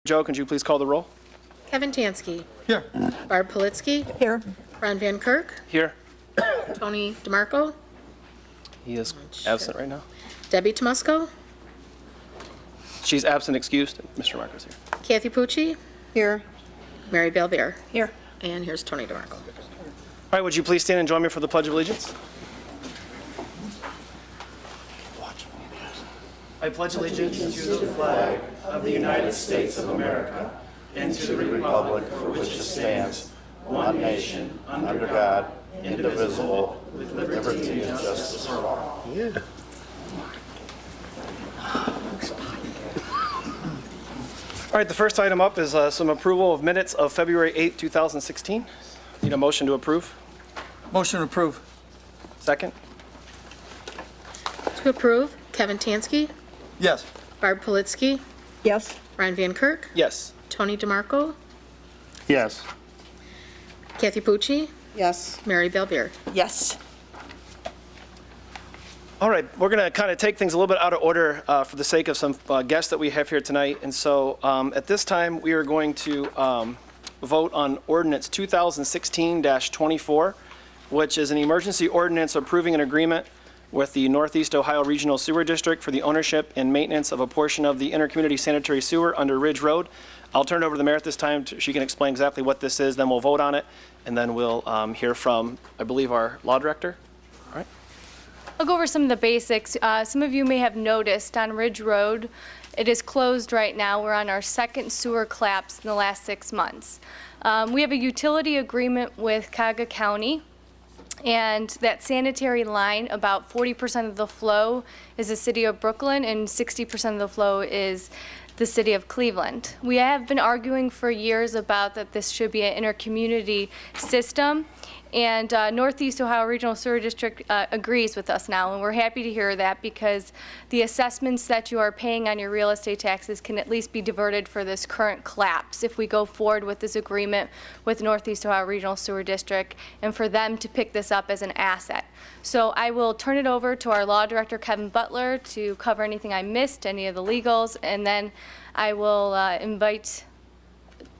Joe, could you please call the roll? Kevin Tansky. Here. Barb Politsky. Here. Ron Van Kirk. Here. Tony DeMarco. He is absent right now. Debbie Tomusko. She's absent, excused. Mr. Marco's here. Kathy Pucci. Here. Mary Belbeer. Here. And here's Tony DeMarco. All right, would you please stand and join me for the Pledge of Allegiance? I pledge allegiance to the flag of the United States of America and to the republic for which it stands, one nation, under God, indivisible, with liberty and justice for all. All right, the first item up is some approval of minutes of February 8, 2016. Need a motion to approve? Motion to approve. Second? To approve, Kevin Tansky. Yes. Barb Politsky. Yes. Ron Van Kirk. Yes. Tony DeMarco. Yes. Kathy Pucci. Yes. Mary Belbeer. Yes. All right, we're going to kind of take things a little bit out of order for the sake of some guests that we have here tonight. And so at this time, we are going to vote on ordinance 2016-24, which is an emergency ordinance approving an agreement with the Northeast Ohio Regional Sewer District for the ownership and maintenance of a portion of the intercommunity sanitary sewer under Ridge Road. I'll turn it over to the mayor at this time. She can explain exactly what this is, then we'll vote on it, and then we'll hear from, I believe, our law director. All right. I'll go over some of the basics. Some of you may have noticed on Ridge Road, it is closed right now. We're on our second sewer collapse in the last 6 months. We have a utility agreement with Cuyahoga County, and that sanitary line, about 40% of the flow is the city of Brooklyn and 60% of the flow is the city of Cleveland. We have been arguing for years about that this should be an intercommunity system, and Northeast Ohio Regional Sewer District agrees with us now, and we're happy to hear that because the assessments that you are paying on your real estate taxes can at least be diverted for this current collapse if we go forward with this agreement with Northeast Ohio Regional Sewer District and for them to pick this up as an asset. So I will turn it over to our law director, Kevin Butler, to cover anything I missed, any of the legals, and then I will invite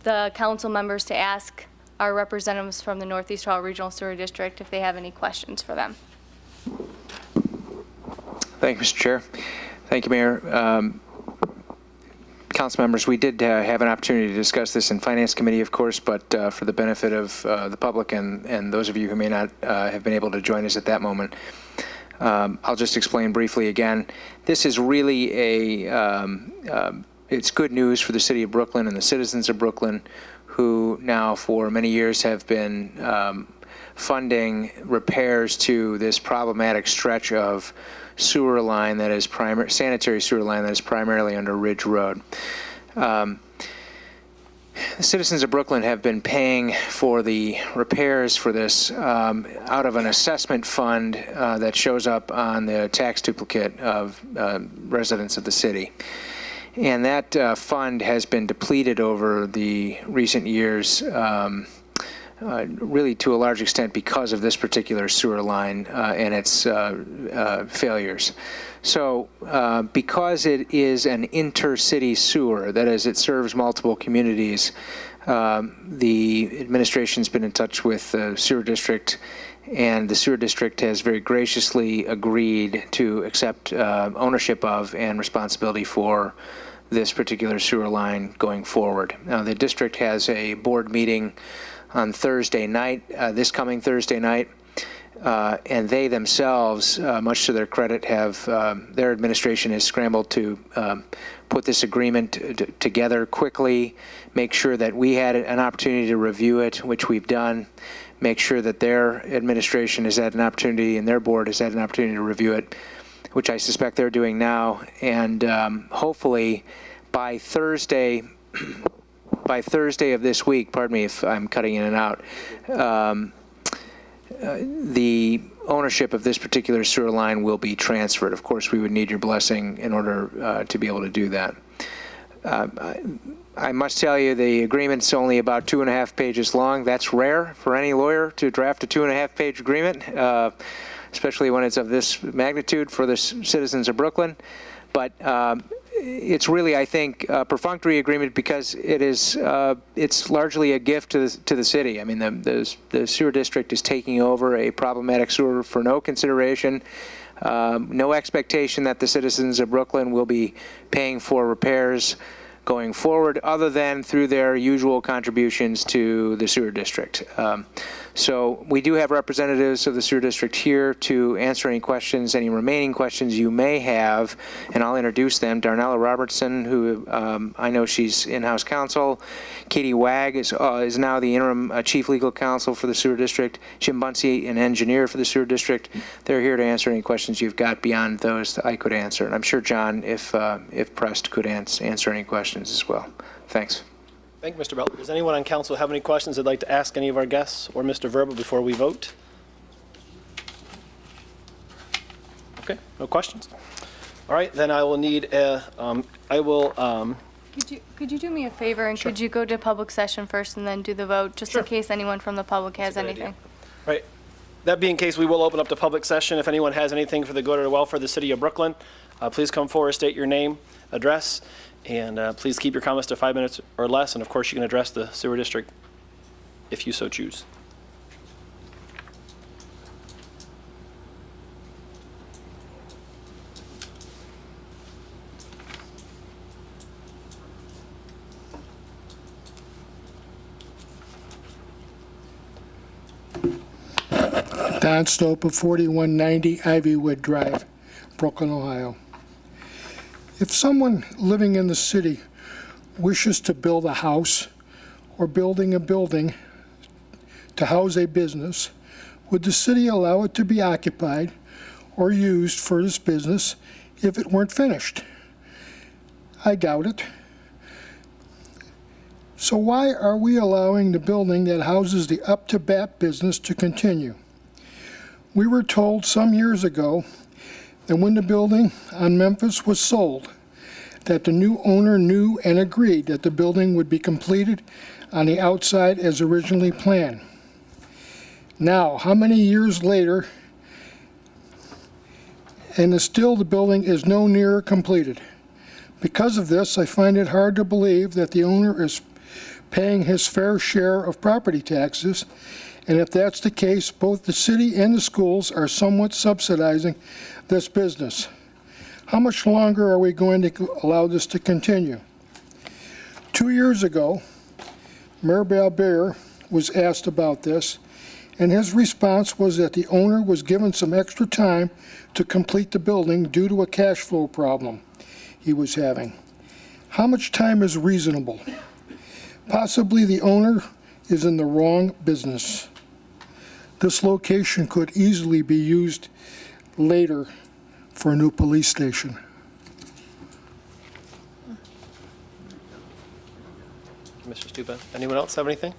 the council members to ask our representatives from the Northeast Ohio Regional Sewer District if they have any questions for them. Thank you, Mr. Chair. Thank you, Mayor. Council members, we did have an opportunity to discuss this in Finance Committee, of course, but for the benefit of the public and those of you who may not have been able to join us at that moment, I'll just explain briefly again. This is really it's good news for the city of Brooklyn and the citizens of Brooklyn, who now for many years have been funding repairs to this problematic stretch of sewer line that is sanitary sewer line that is primarily under Ridge Road. The citizens of Brooklyn have been paying for the repairs for this out of an assessment fund that shows up on the tax duplicate of residents of the city. And that fund has been depleted over the recent years, really to a large extent because of this particular sewer line and its failures. So because it is an intercity sewer, that is, it serves multiple communities, the administration's been in touch with the sewer district, and the sewer district has very graciously agreed to accept ownership of and responsibility for this particular sewer line going forward. Now, the district has a board meeting on Thursday night, this coming Thursday night, and they themselves, much to their credit, have their administration has scrambled to put this agreement together quickly, make sure that we had an opportunity to review it, which we've done, make sure that their administration has had an opportunity and their board has had an opportunity to review it, which I suspect they're doing now, and hopefully by Thursday of this week, pardon me if I'm cutting in and out, the ownership of this particular sewer line will be transferred. Of course, we would need your blessing in order to be able to do that. I must tell you, the agreement's only about 2.5 pages long. That's rare for any lawyer to draft a 2.5-page agreement, especially when it's of this magnitude for the citizens of Brooklyn. But it's really, I think, a perfunctory agreement because it's largely a gift to the city. I mean, the sewer district is taking over a problematic sewer for no consideration, no expectation that the citizens of Brooklyn will be paying for repairs going forward, other than through their usual contributions to the sewer district. So we do have representatives of the sewer district here to answer any questions, any remaining questions you may have, and I'll introduce them. Darnella Robertson, who I know she's in-house counsel. Katie Wag is now the interim chief legal counsel for the sewer district. Jim Bunsey, an engineer for the sewer district. They're here to answer any questions you've got beyond those that I could answer. And I'm sure John, if pressed, could answer any questions as well. Thanks. Thank you, Mr. Butler. Does anyone on council have any questions they'd like to ask any of our guests or Mr. Verba before we vote? Okay, no questions. All right, then I will need Could you do me a favor, and could you go to public session first and then do the vote, just in case anyone from the public has That's a good idea. anything? Right. That being the case, we will open up the public session. If anyone has anything for the good or welfare of the city of Brooklyn, please come forward, state your name, address, and please keep your comments to 5 minutes or less. And of course, you can address the sewer district if you so choose. Don Stopa, 4190 Ivywood Drive, Brooklyn, Ohio. If someone living in the city wishes to build a house or building a building to house a business, would the city allow it to be occupied or used for this business if it weren't finished? I doubt it. So why are we allowing the building that houses the up-to-bat business to continue? We were told some years ago that when the building on Memphis was sold, that the new owner knew and agreed that the building would be completed on the outside as originally planned. Now, how many years later, and still the building is no nearer completed? Because of this, I find it hard to believe that the owner is paying his fair share of property taxes, and if that's the case, both the city and the schools are somewhat subsidizing this business. How much longer are we going to allow this to continue? 2 years ago, Mayor Balbier was asked about this, and his response was that the owner was given some extra time to complete the building due to a cash flow problem he was having. How much time is reasonable? Possibly the owner is in the wrong business. This location could easily be used later for a new police station. Mr. Stupa, anyone else have anything?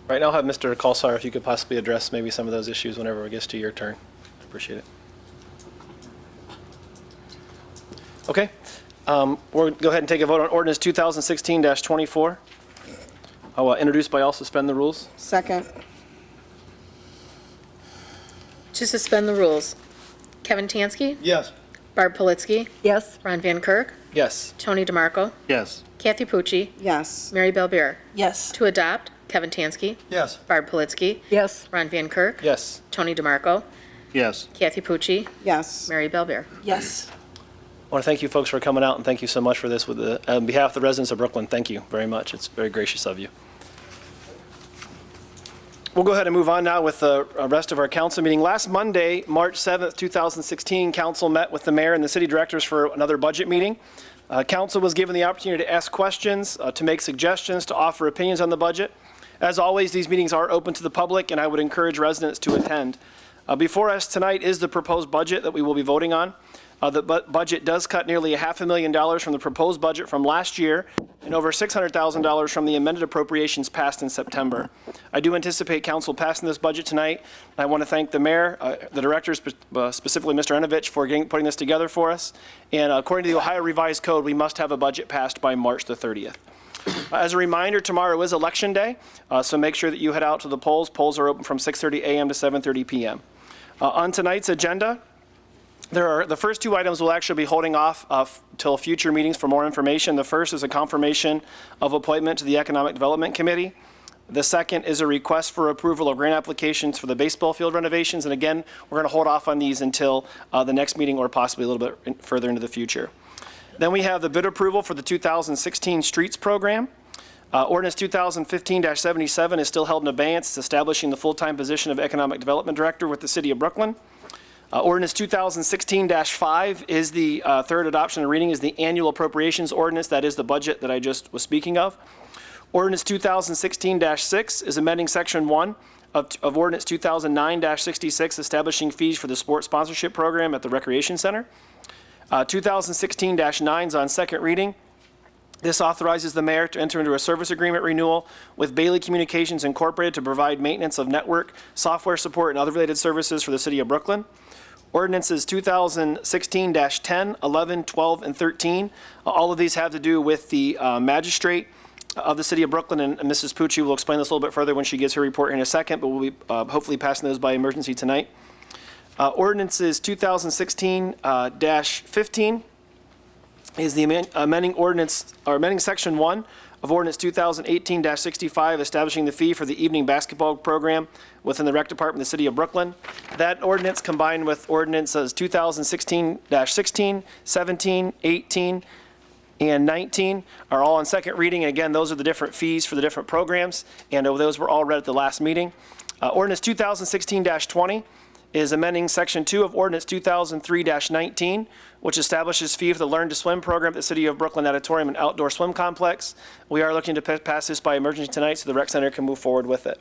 Right now, I'll have Mr. Kalsar, if you could possibly address maybe some of those issues whenever it gets to your turn. I appreciate it. Okay. We'll go ahead and take a vote on ordinance 2016-24. I'll introduce by all, suspend the rules. Second. To suspend the rules, Kevin Tansky, Yes. Barb Politzky, Yes. Ron Van Kirk, Yes. Tony DeMarco, Yes. Kathy Pucci, Yes. Mary Belbeer. Yes. To adopt, Kevin Tansky, Yes. Barb Politzky, Yes. Ron Van Kirk, Yes. Tony DeMarco, Yes. Kathy Pucci, Yes. Mary Belbeer. Yes. I want to thank you folks for coming out, and thank you so much for this. On behalf of the residents of Brooklyn, thank you very much. It's very gracious of you. We'll go ahead and move on now with the rest of our council meeting. Last Monday, March 7th, 2016, council met with the mayor and the city directors for another budget meeting. Council was given the opportunity to ask questions, to make suggestions, to offer opinions on the budget. As always, these meetings are open to the public, and I would encourage residents to attend. Before us tonight is the proposed budget that we will be voting on. The budget does cut nearly $500,000 from the proposed budget from last year and over $600,000 from the amended appropriations passed in September. I do anticipate council passing this budget tonight. I want to thank the mayor, the directors, specifically Mr. Enovich, for putting this together for us. And according to the Ohio Revised Code, we must have a budget passed by March the 30th. As a reminder, tomorrow is Election Day, so make sure that you head out to the polls. Polls are open from 6:30 a.m. to 7:30 p.m. On tonight's agenda, The first two items will actually be holding off till future meetings for more information. The first is a confirmation of appointment to the Economic Development Committee. The second is a request for approval of grant applications for the baseball field renovations. And again, we're going to hold off on these until the next meeting or possibly a little bit further into the future. Then we have the bid approval for the 2016 Streets Program. Ordinance 2015-77 is still held in abeyance. It's establishing the full-time position of Economic Development Director with the City of Brooklyn. Ordinance 2016-5 is the third adoption and reading, is the annual appropriations ordinance. That is the budget that I just was speaking of. Ordinance 2016-6 is amending Section 1 of Ordinance 2009-66, establishing fees for the sports sponsorship program at the Recreation Center. 2016-9 is on second reading. This authorizes the mayor to enter into a service agreement renewal with Bailey Communications Incorporated to provide maintenance of network, software support, and other related services for the City of Brooklyn. Ordinances 2016-10, 11, 12, and 13. All of these have to do with the magistrate of the City of Brooklyn, and Mrs. Pucci will explain this a little bit further when she gives her report in a second, but we'll be hopefully passing those by emergency tonight. Ordinances 2016-15 is the amending ordinance, or amending Section 1 of Ordinance 2018-65, establishing the fee for the evening basketball program within the Rec Department of the City of Brooklyn. That ordinance, combined with ordinances 2016-16, 17, 18, and 19, are all on second reading. And again, those are the different fees for the different programs, and those were all read at the last meeting. Ordinance 2016-20 is amending Section 2 of Ordinance 2003-19, which establishes fee for the Learn to Swim program at the City of Brooklyn Auditorium and Outdoor Swim Complex. We are looking to pass this by emergency tonight so the rec center can move forward with it.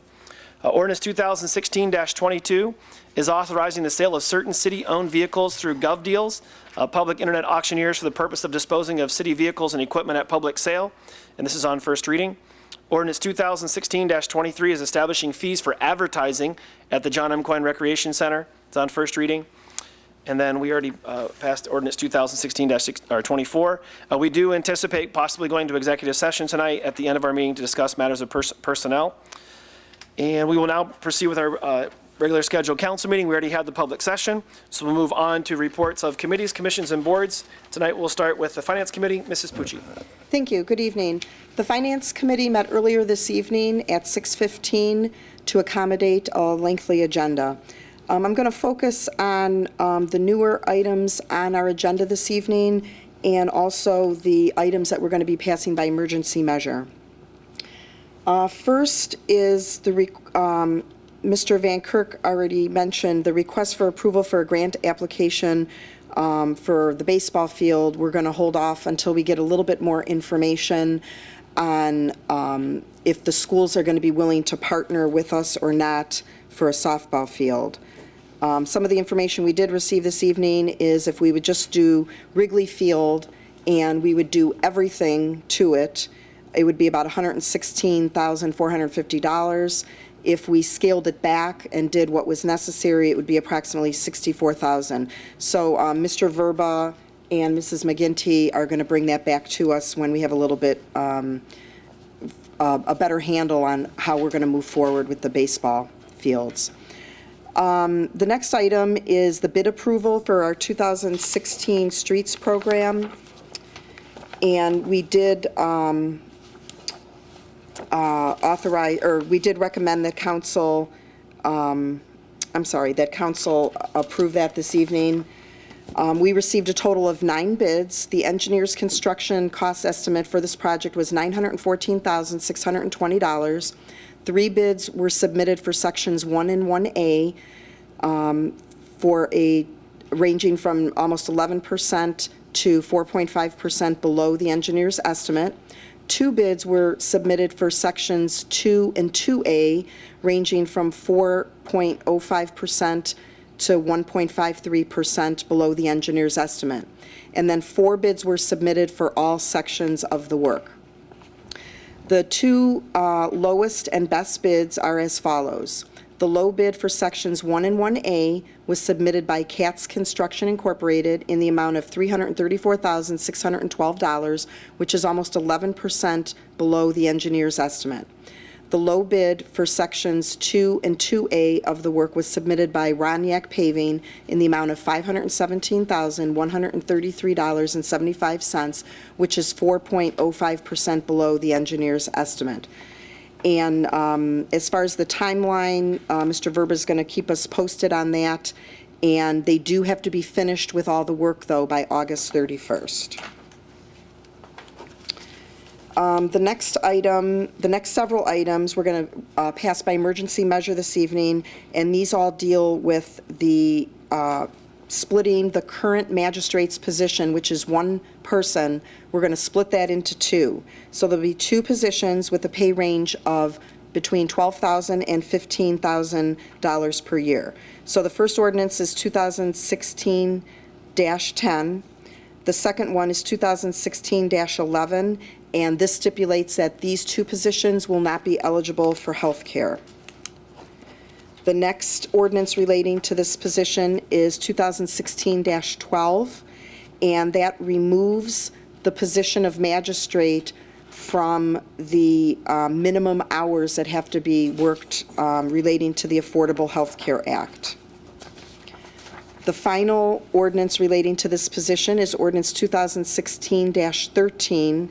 Ordinance 2016-22 is authorizing the sale of certain city-owned vehicles through GovDeals, public internet auctioneers, for the purpose of disposing of city vehicles and equipment at public sale, and this is on first reading. Ordinance 2016-23 is establishing fees for advertising at the John M. Coyne Recreation Center. It's on first reading. And then we already passed Ordinance 2016-24. We do anticipate possibly going to executive session tonight at the end of our meeting to discuss matters of personnel. And we will now proceed with our regular scheduled council meeting. We already had the public session, so we'll move on to reports of committees, commissions, and boards. Tonight we'll start with the Finance Committee. Mrs. Pucci. Thank you. Good evening. The Finance Committee met earlier this evening at 6:15 to accommodate a lengthy agenda. I'm going to focus on the newer items on our agenda this evening and also the items that we're going to be passing by emergency measure. First is Mr. Van Kirk already mentioned the request for approval for a grant application for the baseball field. We're going to hold off until we get a little bit more information on if the schools are going to be willing to partner with us or not for a softball field. Some of the information we did receive this evening is if we would just do Wrigley Field and we would do everything to it, it would be about $116,450. If we scaled it back and did what was necessary, it would be approximately $64,000. So Mr. Verba and Mrs. McGinty are going to bring that back to us when we have a little bit a better handle on how we're going to move forward with the baseball fields. The next item is the bid approval for our 2016 Streets Program. And we did we did recommend that council, that council approve that this evening. We received a total of 9 bids. The engineer's construction cost estimate for this project was $914,620. 3 bids were submitted for sections 1 and 1A for a ranging from almost 11% to 4.5% below the engineer's estimate. 2 bids were submitted for sections 2 and 2A, ranging from 4.05% to 1.53% below the engineer's estimate. And then 4 bids were submitted for all sections of the work. The 2 lowest and best bids are as follows. The low bid for sections 1 and 1A was submitted by Katz Construction Incorporated in the amount of $334,612, which is almost 11% below the engineer's estimate. The low bid for sections 2 and 2A of the work was submitted by Roniak Paving in the amount of $517,133.75, which is 4.05% below the engineer's estimate. And as far as the timeline, Mr. Verba is going to keep us posted on that, and they do have to be finished with all the work, though, by August 31st. The next several items, we're going to pass by emergency measure this evening, and these all deal with the splitting the current magistrate's position, which is one person. We're going to split that into two. So there'll be two positions with a pay range of between $12,000 and $15,000 per year. So the first ordinance is 2016-10. The second one is 2016-11, and this stipulates that these two positions will not be eligible for health care. The next ordinance relating to this position is 2016-12, and that removes the position of magistrate from the minimum hours that have to be worked relating to the Affordable Health Care Act. The final ordinance relating to this position is ordinance 2016-13,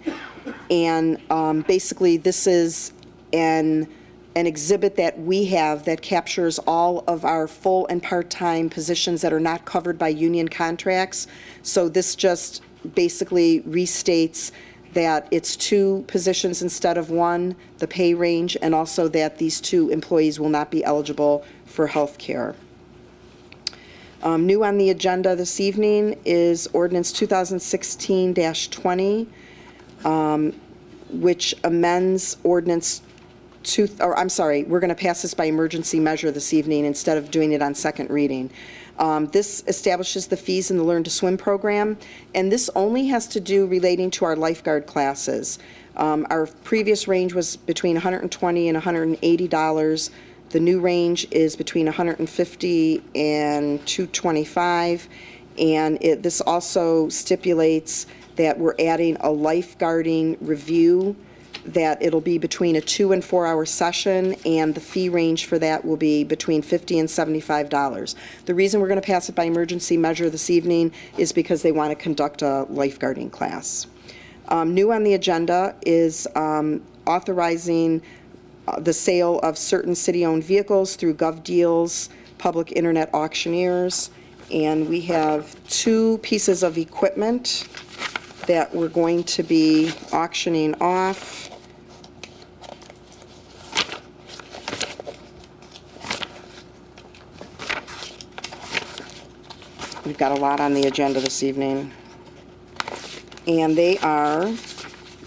and basically this is an exhibit that we have that captures all of our full and part-time positions that are not covered by union contracts. So this just basically restates that it's two positions instead of one, the pay range, and also that these two employees will not be eligible for health care. New on the agenda this evening is ordinance 2016-20, which amends ordinance we're going to pass this by emergency measure this evening instead of doing it on second reading. This establishes the fees in the Learn to Swim program, and this only has to do relating to our lifeguard classes. Our previous range was between $120 and $180. The new range is between $150 and $225, and this also stipulates that we're adding a lifeguarding review, that it'll be between a 2 and 4 hour session, and the fee range for that will be between $50 and $75. The reason we're going to pass it by emergency measure this evening is because they want to conduct a lifeguarding class. New on the agenda is authorizing the sale of certain city-owned vehicles through GovDeals, public internet auctioneers, and we have two pieces of equipment that we're going to be auctioning off. We've got a lot on the agenda this evening. And they are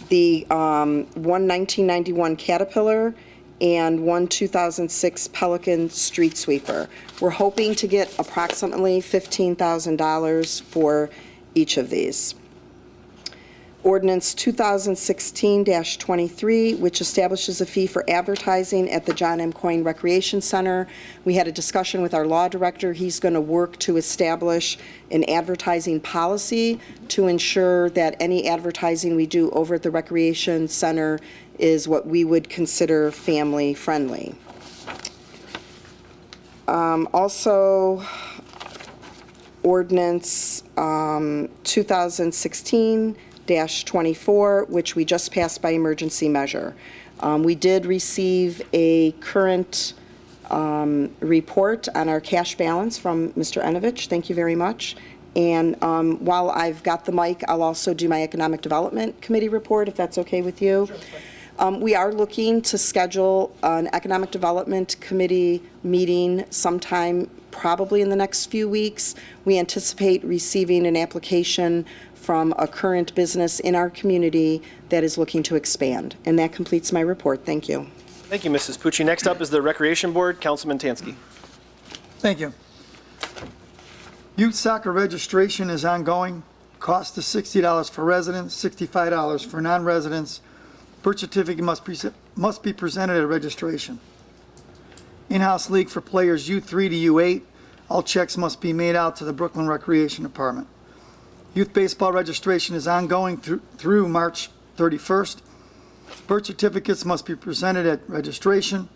the one 1991 Caterpillar and one 2006 Pelican street sweeper. We're hoping to get approximately $15,000 for each of these. Ordinance 2016-23, which establishes a fee for advertising at the John M. Coyne Recreation Center. We had a discussion with our law director. He's going to work to establish an advertising policy to ensure that any advertising we do over at the Recreation Center is what we would consider family friendly. Also, ordinance 2016-24, which we just passed by emergency measure. We did receive a current report on our cash balance from Mr. Enovich. Thank you very much. And while I've got the mic, I'll also do my Economic Development Committee report, if that's okay with you. We are looking to schedule an Economic Development Committee meeting sometime probably in the next few weeks. We anticipate receiving an application from a current business in our community that is looking to expand. And that completes my report. Thank you. Thank you, Mrs. Pucci. Next up is the Recreation Board, Councilman Tansky. Thank you. Youth soccer registration is ongoing. Cost is $60 for residents, $65 for non-residents. Birth certificate must be presented at registration. In-house league for players U3 to U8. All checks must be made out to the Brooklyn Recreation Department. Youth baseball registration is ongoing through March 31st. Birth certificates must be presented at registration.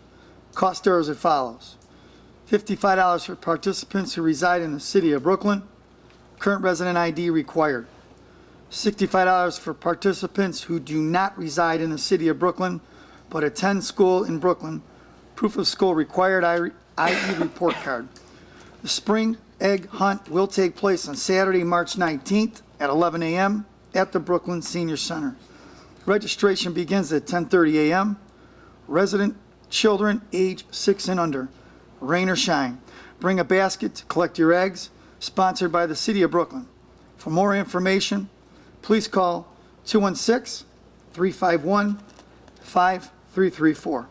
Cost are as follows. $55 for participants who reside in the city of Brooklyn. Current resident ID required. $65 for participants who do not reside in the city of Brooklyn but attend school in Brooklyn. Proof of school required IE report card. The spring egg hunt will take place on Saturday, March 19th at 11 a.m. at the Brooklyn Senior Center. Registration begins at 10:30 a.m. Resident children age 6 and under, rain or shine. Bring a basket to collect your eggs, sponsored by the City of Brooklyn. For more information, please call 216-351-5334.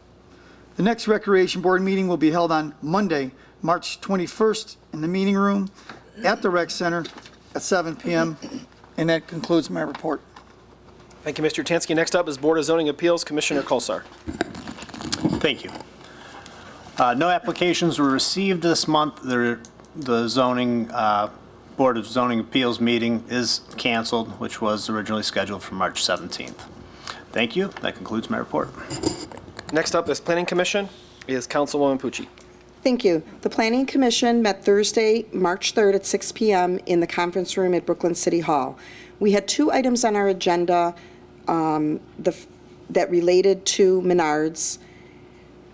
The next Recreation Board meeting will be held on Monday, March 21st, in the meeting room at the Rec Center at 7 p.m. And that concludes my report. Thank you, Mr. Tansky. Next up is Board of Zoning Appeals, Commissioner Kolsar. Thank you. No applications were received this month. The zoning, Board of Zoning Appeals meeting is canceled, which was originally scheduled for March 17th. Thank you. That concludes my report. Next up is Planning Commission, is Councilwoman Pucci. Thank you. The Planning Commission met Thursday, March 3rd at 6 p.m. in the conference room at Brooklyn City Hall. We had 2 items on our agenda that related to Menards.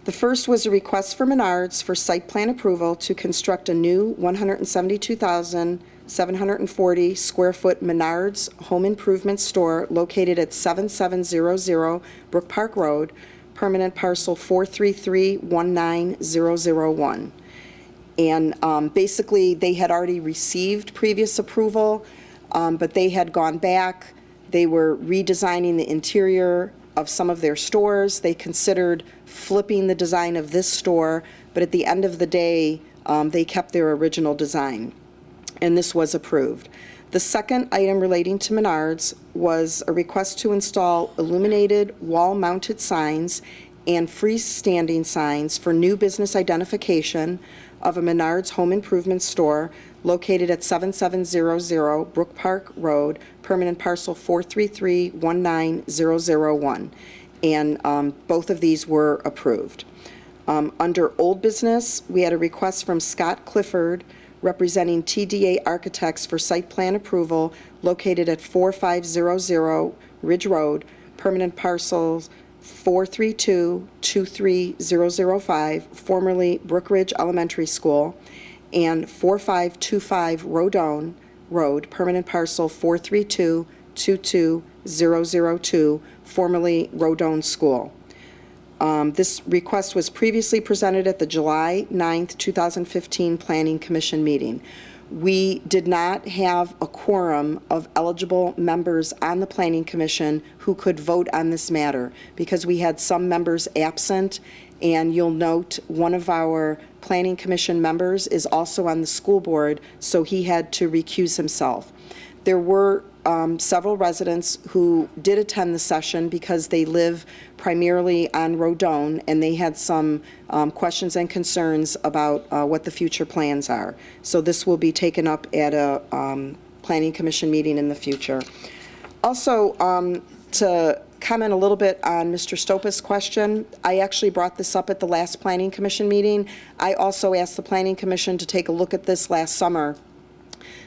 The first was a request for Menards for site plan approval to construct a new 172,740 square foot Menards home improvement store located at 7700 Brook Park Road, permanent parcel 433-19001. And basically, they had already received previous approval, but they had gone back. They were redesigning the interior of some of their stores. They considered flipping the design of this store, but at the end of the day, they kept their original design, and this was approved. The second item relating to Menards was a request to install illuminated wall-mounted signs and freestanding signs for new business identification of a Menards home improvement store located at 7700 Brook Park Road, permanent parcel 433-19001. And both of these were approved. Under old business, we had a request from Scott Clifford representing TDA Architects for site plan approval located at 4500 Ridge Road, permanent parcels 432-23005, formerly Brook Ridge Elementary School, and 4525 Rodone Road, permanent parcel 432-22002, formerly Rodone School. This request was previously presented at the July 9th, 2015 Planning Commission meeting. We did not have a quorum of eligible members on the Planning Commission who could vote on this matter because we had some members absent, and you'll note one of our Planning Commission members is also on the school board, so he had to recuse himself. There were several residents who did attend the session because they live primarily on Rodone, and they had some questions and concerns about what the future plans are. So this will be taken up at a Planning Commission meeting in the future. Also, to comment a little bit on Mr. Stopa's question, I actually brought this up at the last Planning Commission meeting. I also asked the Planning Commission to take a look at this last summer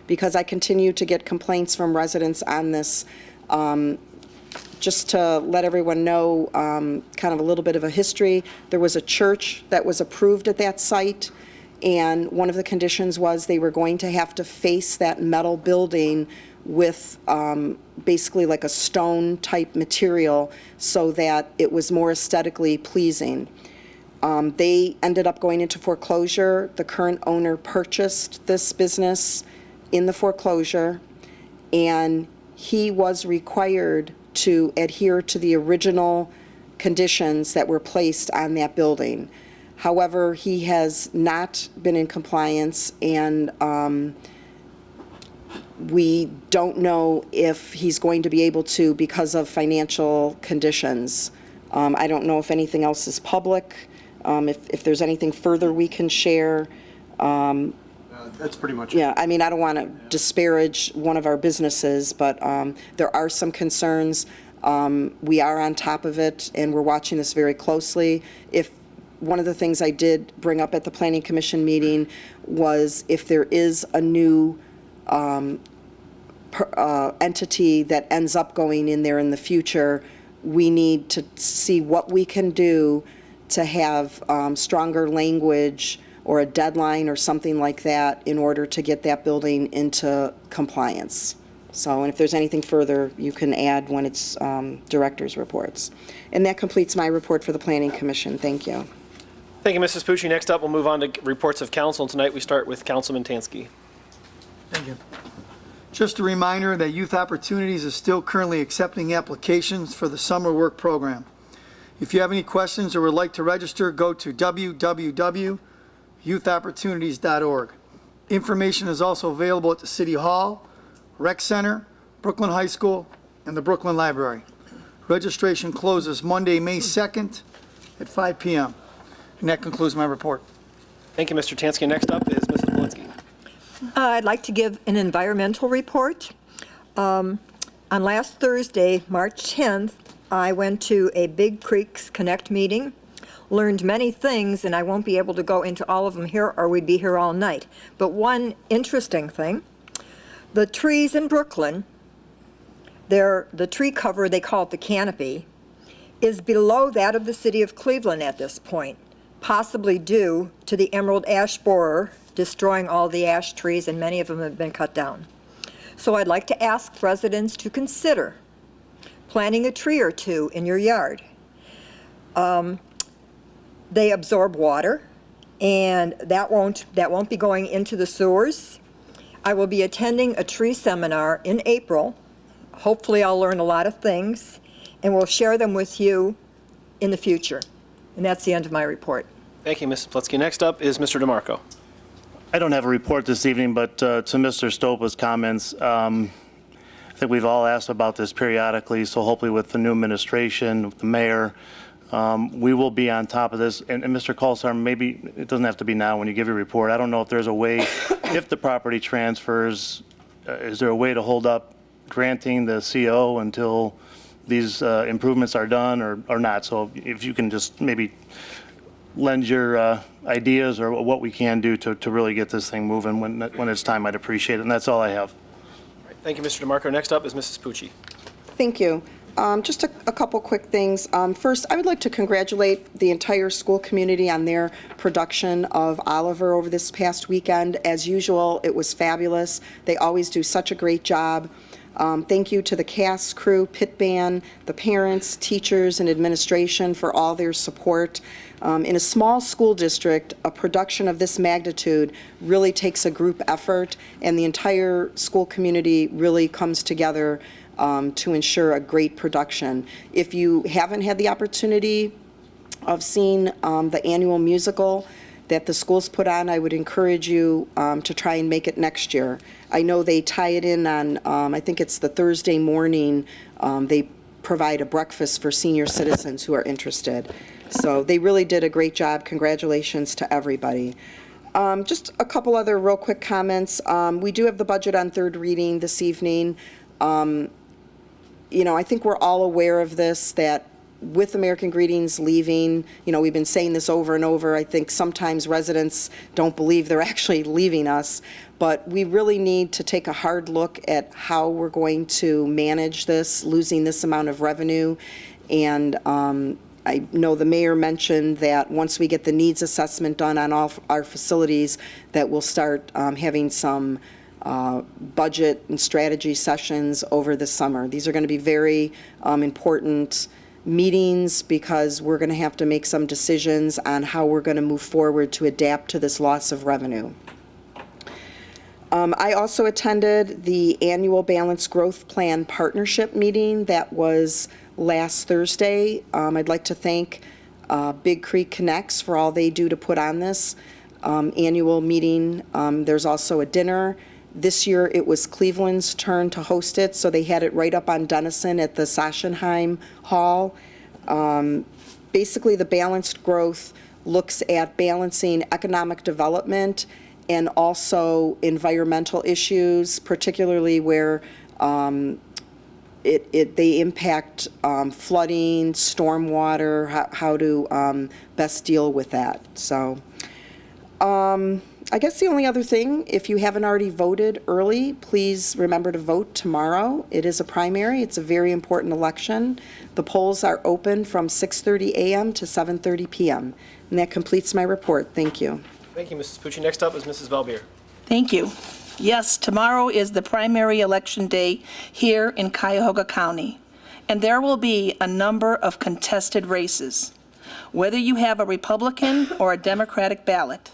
because I continue to get complaints from residents on this. Just to let everyone know, kind of a little bit of a history, there was a church that was approved at that site, and one of the conditions was they were going to have to face that metal building with basically like a stone-type material so that it was more aesthetically pleasing. They ended up going into foreclosure. The current owner purchased this business in the foreclosure, and he was required to adhere to the original conditions that were placed on that building. However, he has not been in compliance, and we don't know if he's going to be able to because of financial conditions. I don't know if anything else is public, if there's anything further we can share. That's pretty much it. Yeah, I mean, I don't want to disparage one of our businesses, but there are some concerns We are on top of it, and we're watching this very closely. One of the things I did bring up at the Planning Commission meeting was if there is a new entity that ends up going in there in the future, we need to see what we can do to have stronger language or a deadline or something like that in order to get that building into compliance. So, and if there's anything further, you can add when it's director's reports. And that completes my report for the Planning Commission. Thank you. Thank you, Mrs. Pucci. Next up, we'll move on to reports of council. And tonight we start with Councilman Tansky. Thank you. Just a reminder that Youth Opportunities is still currently accepting applications for the summer work program. If you have any questions or would like to register, go to www.youthopportunities.org. Information is also available at the City Hall, Rec Center, Brooklyn High School, and the Brooklyn Library. Registration closes Monday, May 2nd at 5 p.m. And that concludes my report. Thank you, Mr. Tansky. Next up is Mrs. Polinsky. I'd like to give an environmental report. On last Thursday, March 10th, I went to a Big Creeks Connect meeting, learned many things, and I won't be able to go into all of them here or we'd be here all night. But one interesting thing, the trees in Brooklyn, the tree cover, they call it the canopy, is below that of the city of Cleveland at this point, possibly due to the emerald ash borer destroying all the ash trees, and many of them have been cut down. So I'd like to ask residents to consider planting a tree or two in your yard. They absorb water, and that won't be going into the sewers. I will be attending a tree seminar in April. Hopefully I'll learn a lot of things, and we'll share them with you in the future. And that's the end of my report. Thank you, Mrs. Polinsky. Next up is Mr. DeMarco. I don't have a report this evening, but to Mr. Stopa's comments, I think we've all asked about this periodically, so hopefully with the new administration, with the mayor, we will be on top of this. And Mr. Colsar, maybe it doesn't have to be now when you give your report. I don't know if there's a way, if the property transfers, is there a way to hold up granting the CO until these improvements are done or not? So if you can just maybe lend your ideas or what we can do to really get this thing moving when it's time, I'd appreciate it. And that's all I have. Thank you, Mr. DeMarco. Next up is Mrs. Pucci. Thank you. Just a couple quick things. First, I would like to congratulate the entire school community on their production of Oliver over this past weekend. As usual, it was fabulous. They always do such a great job. Thank you to the cast, crew, pit band, the parents, teachers, and administration for all their support. In a small school district, a production of this magnitude really takes a group effort, and the entire school community really comes together to ensure a great production. If you haven't had the opportunity of seeing the annual musical that the schools put on, I would encourage you to try and make it next year. I know they tie it in on, I think it's the Thursday morning, they provide a breakfast for senior citizens who are interested. So they really did a great job. Congratulations to everybody. Just a couple other real quick comments. We do have the budget on third reading this evening. You know, I think we're all aware of this, that with American Greetings leaving, you know, we've been saying this over and over. I think sometimes residents don't believe they're actually leaving us, but we really need to take a hard look at how we're going to manage this, losing this amount of revenue. And I know the mayor mentioned that once we get the needs assessment done on all our facilities, that we'll start having some budget and strategy sessions over the summer. These are going to be very important meetings because we're going to have to make some decisions on how we're going to move forward to adapt to this loss of revenue. I also attended the annual Balanced Growth Plan Partnership meeting that was last Thursday. I'd like to thank Big Creek Connects for all they do to put on this annual meeting. There's also a dinner. This year it was Cleveland's turn to host it, so they had it right up on Denison at the Sachsenheim Hall. Basically, the balanced growth looks at balancing economic development and also environmental issues, particularly where they impact flooding, stormwater, how to best deal with that. So I guess the only other thing, if you haven't already voted early, please remember to vote tomorrow. It is a primary. It's a very important election. The polls are open from 6:30 a.m. to 7:30 p.m. And that completes my report. Thank you. Thank you, Mrs. Pucci. Next up is Mrs. Balbier. Thank you. Yes, tomorrow is the primary election day here in Cuyahoga County, and there will be a number of contested races, whether you have a Republican or a Democratic ballot.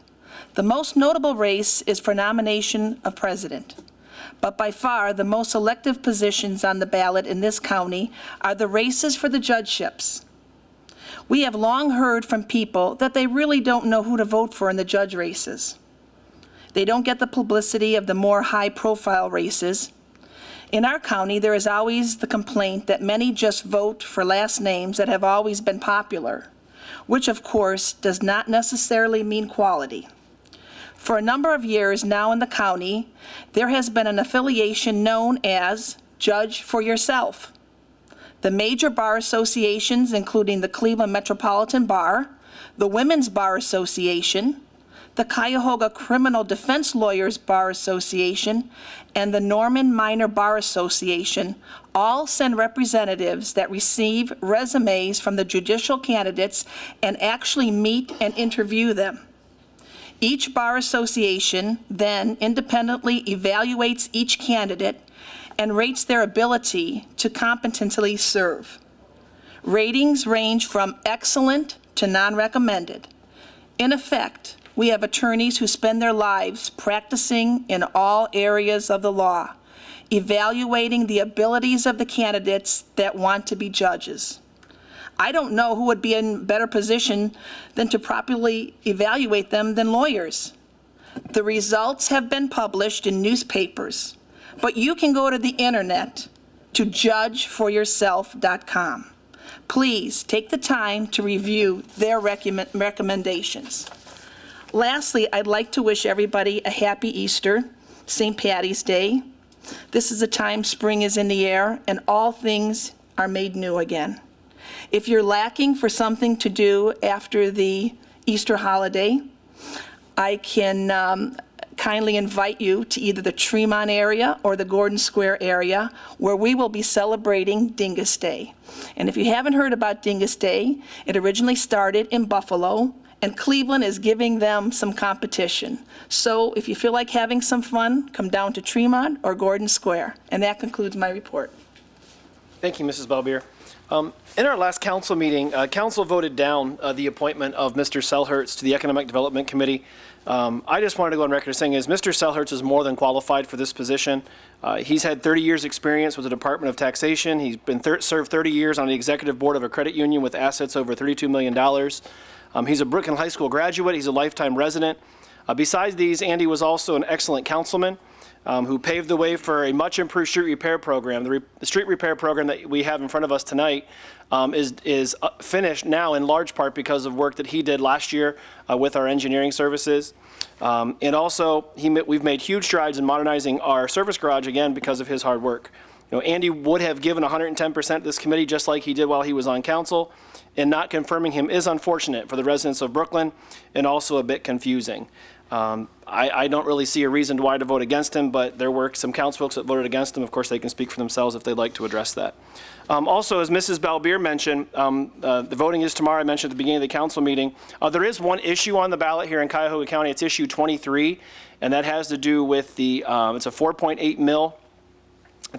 The most notable race is for nomination of president, but by far the most elective positions on the ballot in this county are the races for the judgeships. We have long heard from people that they really don't know who to vote for in the judge races. They don't get the publicity of the more high-profile races. In our county, there is always the complaint that many just vote for last names that have always been popular, which of course does not necessarily mean quality. For a number of years now in the county, there has been an affiliation known as Judge for Yourself. The major bar associations, including the Cleveland Metropolitan Bar, the Women's Bar Association, the Cuyahoga Criminal Defense Lawyers Bar Association, and the Norman Minor Bar Association all send representatives that receive resumes from the judicial candidates and actually meet and interview them. Each bar association then independently evaluates each candidate and rates their ability to competently serve. Ratings range from excellent to non-recommended. In effect, we have attorneys who spend their lives practicing in all areas of the law, evaluating the abilities of the candidates that want to be judges. I don't know who would be in better position than to properly evaluate them than lawyers. The results have been published in newspapers, but you can go to the internet to judgeforyourself.com. Please take the time to review their recommendations. Lastly, I'd like to wish everybody a happy Easter, St. Patty's Day. This is a time spring is in the air and all things are made new again. If you're lacking for something to do after the Easter holiday, I can kindly invite you to either the Tremont area or the Gordon Square area, where we will be celebrating Dingus Day. And if you haven't heard about Dingus Day, it originally started in Buffalo, and Cleveland is giving them some competition. So if you feel like having some fun, come down to Tremont or Gordon Square. And that concludes my report. Thank you, Mrs. Balbier. In our last council meeting, council voted down the appointment of Mr. Selhertz to the Economic Development Committee. I just wanted to go on record as saying is Mr. Selhertz is more than qualified for this position. He's had 30 years experience with the Department of Taxation. He's been served 30 years on the executive board of a credit union with assets over $32 million. He's a Brooklyn High School graduate. He's a lifetime resident. Besides these, Andy was also an excellent councilman who paved the way for a much improved street repair program. The street repair program that we have in front of us tonight is finished now in large part because of work that he did last year with our engineering services. And also, we've made huge strides in modernizing our service garage again because of his hard work. You know, Andy would have given 110% to this committee just like he did while he was on council, and not confirming him is unfortunate for the residents of Brooklyn and also a bit confusing. I don't really see a reason why to vote against him, but there were some council folks that voted against him. Of course, they can speak for themselves if they'd like to address that. Also, as Mrs. Balbier mentioned, the voting is tomorrow. I mentioned at the beginning of the council meeting. There is one issue on the ballot here in Cuyahoga County. It's issue 23, and that has to do with the, it's a 4.8 mil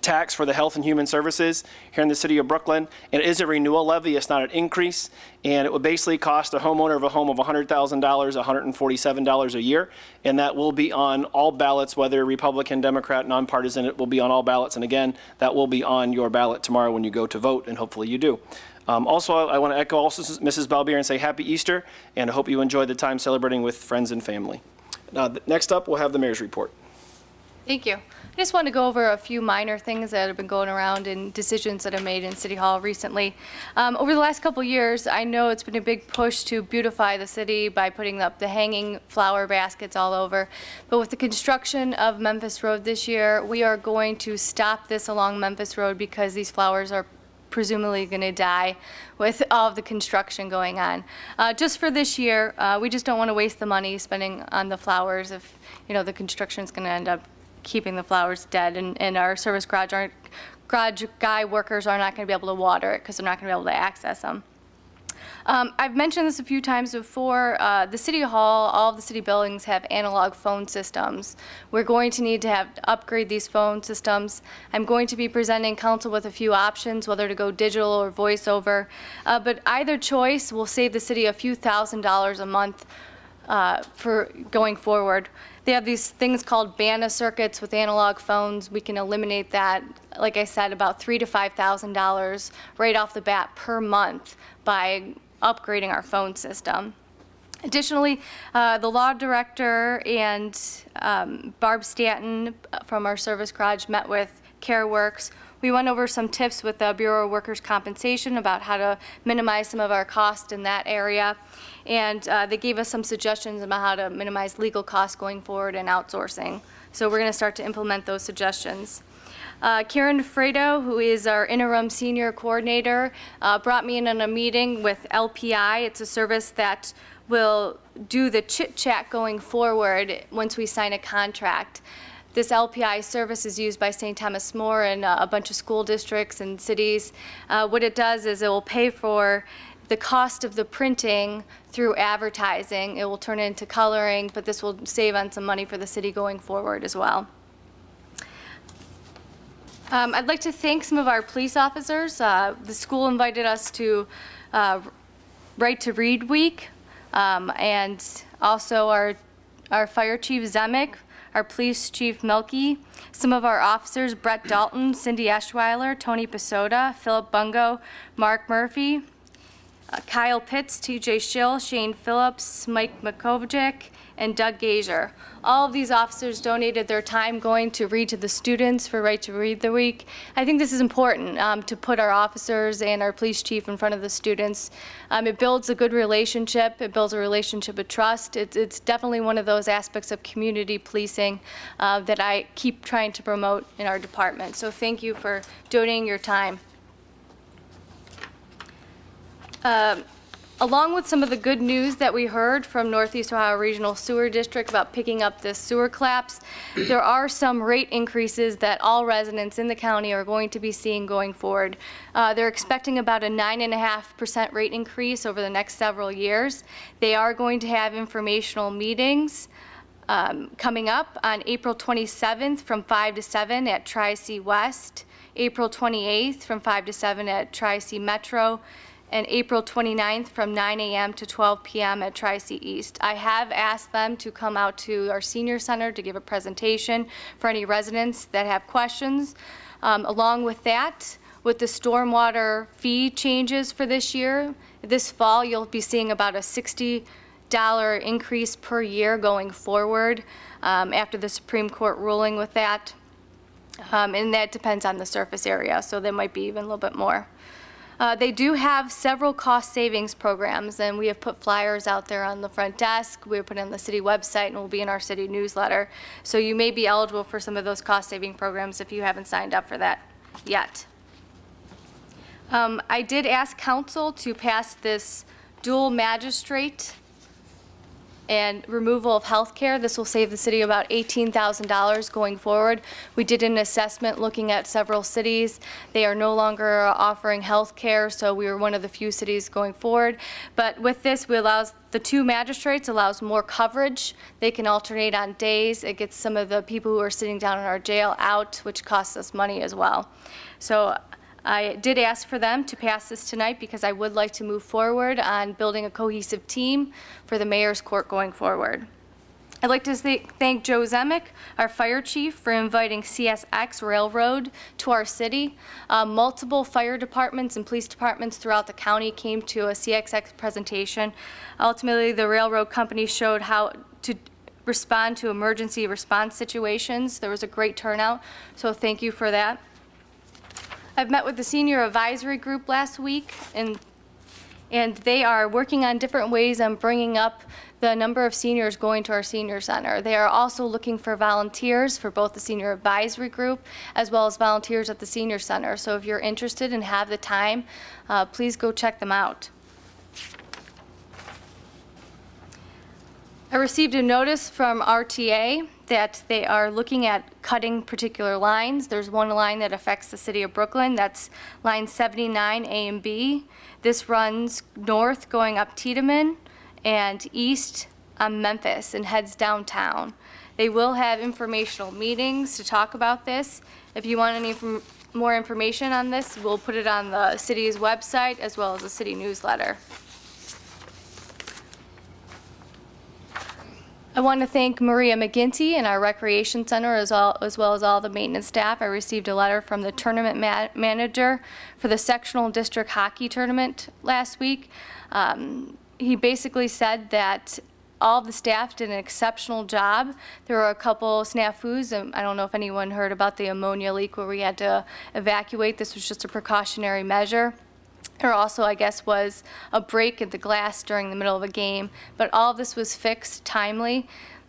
tax for the health and human services here in the city of Brooklyn. It is a renewal levy. It's not an increase. And it would basically cost a homeowner of a home of $100,000, $147 a year. And that will be on all ballots, whether Republican, Democrat, nonpartisan. It will be on all ballots. And again, that will be on your ballot tomorrow when you go to vote, and hopefully you do. Also, I want to echo also Mrs. Balbier and say Happy Easter, and I hope you enjoy the time celebrating with friends and family. Next up, we'll have the mayor's report. Thank you. I just want to go over a few minor things that have been going around and decisions that I've made in City Hall recently. Over the last couple years, I know it's been a big push to beautify the city by putting up the hanging flower baskets all over. But with the construction of Memphis Road this year, we are going to stop this along Memphis Road because these flowers are presumably going to die with all of the construction going on. Just for this year, we just don't want to waste the money spending on the flowers if, the construction is going to end up keeping the flowers dead, and our service garage guy workers are not going to be able to water it because they're not going to be able to access them. I've mentioned this a few times before. The City Hall, all of the city buildings have analog phone systems. We're going to need to upgrade these phone systems. I'm going to be presenting council with a few options, whether to go digital or voice over. But either choice will save the city a few $1,000s a month for going forward. They have these things called BANA circuits with analog phones. We can eliminate that, like I said, about $3,000 to $5,000 right off the bat per month by upgrading our phone system. Additionally, the law director and Barb Stanton from our service garage met with CareWorks. We went over some tips with the Bureau of Workers' Compensation about how to minimize some of our costs in that area. And they gave us some suggestions about how to minimize legal costs going forward and outsourcing. So we're going to start to implement those suggestions. Karen Fredo, who is our interim senior coordinator, brought me in on a meeting with LPI. It's a service that will do the chit-chat going forward once we sign a contract. This LPI service is used by St. Thomas More and a bunch of school districts and cities. What it does is it will pay for the cost of the printing through advertising. It will turn into coloring, but this will save on some money for the city going forward as well. I'd like to thank some of our police officers. The school invited us to Right to Read Week, and also our fire chief Zemek, our police chief Melky, some of our officers Brett Dalton, Cindy Eschweiler, Tony Pasoda, Philip Bungo, Mark Murphy, Kyle Pitts, TJ Schill, Shane Phillips, Mike Makovic, and Doug Gazer. All of these officers donated their time going to read to the students for Right to Read the Week. I think this is important to put our officers and our police chief in front of the students. It builds a good relationship. It builds a relationship of trust. It's definitely one of those aspects of community policing that I keep trying to promote in our department. So thank you for donating your time. Along with some of the good news that we heard from Northeast Ohio Regional Sewer District about picking up this sewer collapse, there are some rate increases that all residents in the county are going to be seeing going forward. They're expecting about a 9.5% rate increase over the next several years. They are going to have informational meetings coming up on April 27th from 5 to 7 at Tri-C West, April 28th from 5 to 7 at Tri-C Metro, and April 29th from 9 a.m. to 12 p.m. at Tri-C East. I have asked them to come out to our senior center to give a presentation for any residents that have questions. Along with that, with the stormwater fee changes for this year, this fall you'll be seeing about a $60 increase per year going forward after the Supreme Court ruling with that. And that depends on the surface area, so there might be even a little bit more. They do have several cost savings programs, and we have put flyers out there on the front desk. We're putting on the city website, and will be in our city newsletter. So you may be eligible for some of those cost saving programs if you haven't signed up for that yet. I did ask council to pass this dual magistrate and removal of health care. This will save the city about $18,000 going forward. We did an assessment looking at several cities. They are no longer offering health care, so we were one of the few cities going forward. But with this, we allows the two magistrates allows more coverage. They can alternate on days. It gets some of the people who are sitting down in our jail out, which costs us money as well. So I did ask for them to pass this tonight because I would like to move forward on building a cohesive team for the mayor's court going forward. I'd like to thank Joe Zemek, our fire chief, for inviting CSX Railroad to our city. Multiple fire departments and police departments throughout the county came to a CSX presentation. Ultimately, the railroad company showed how to respond to emergency response situations. There was a great turnout, so thank you for that. I've met with the senior advisory group last week, and they are working on different ways on bringing up the number of seniors going to our senior center. They are also looking for volunteers for both the senior advisory group as well as volunteers at the senior center. So if you're interested and have the time, please go check them out. I received a notice from RTA that they are looking at cutting particular lines. There's one line that affects the city of Brooklyn. That's line 79 A and B. This runs north going up Tiedemann and east on Memphis and heads downtown. They will have informational meetings to talk about this. If you want any more information on this, we'll put it on the city's website as well as the city newsletter. I want to thank Maria McGinty and our Recreation Center as well as all the maintenance staff. I received a letter from the tournament manager for the sectional district hockey tournament last week. He basically said that all the staff did an exceptional job. There were a couple snafus, and I don't know if anyone heard about the ammonia leak where we had to evacuate. This was just a precautionary measure. There also, I guess, was a break in the glass during the middle of a game, but all of this was fixed timely,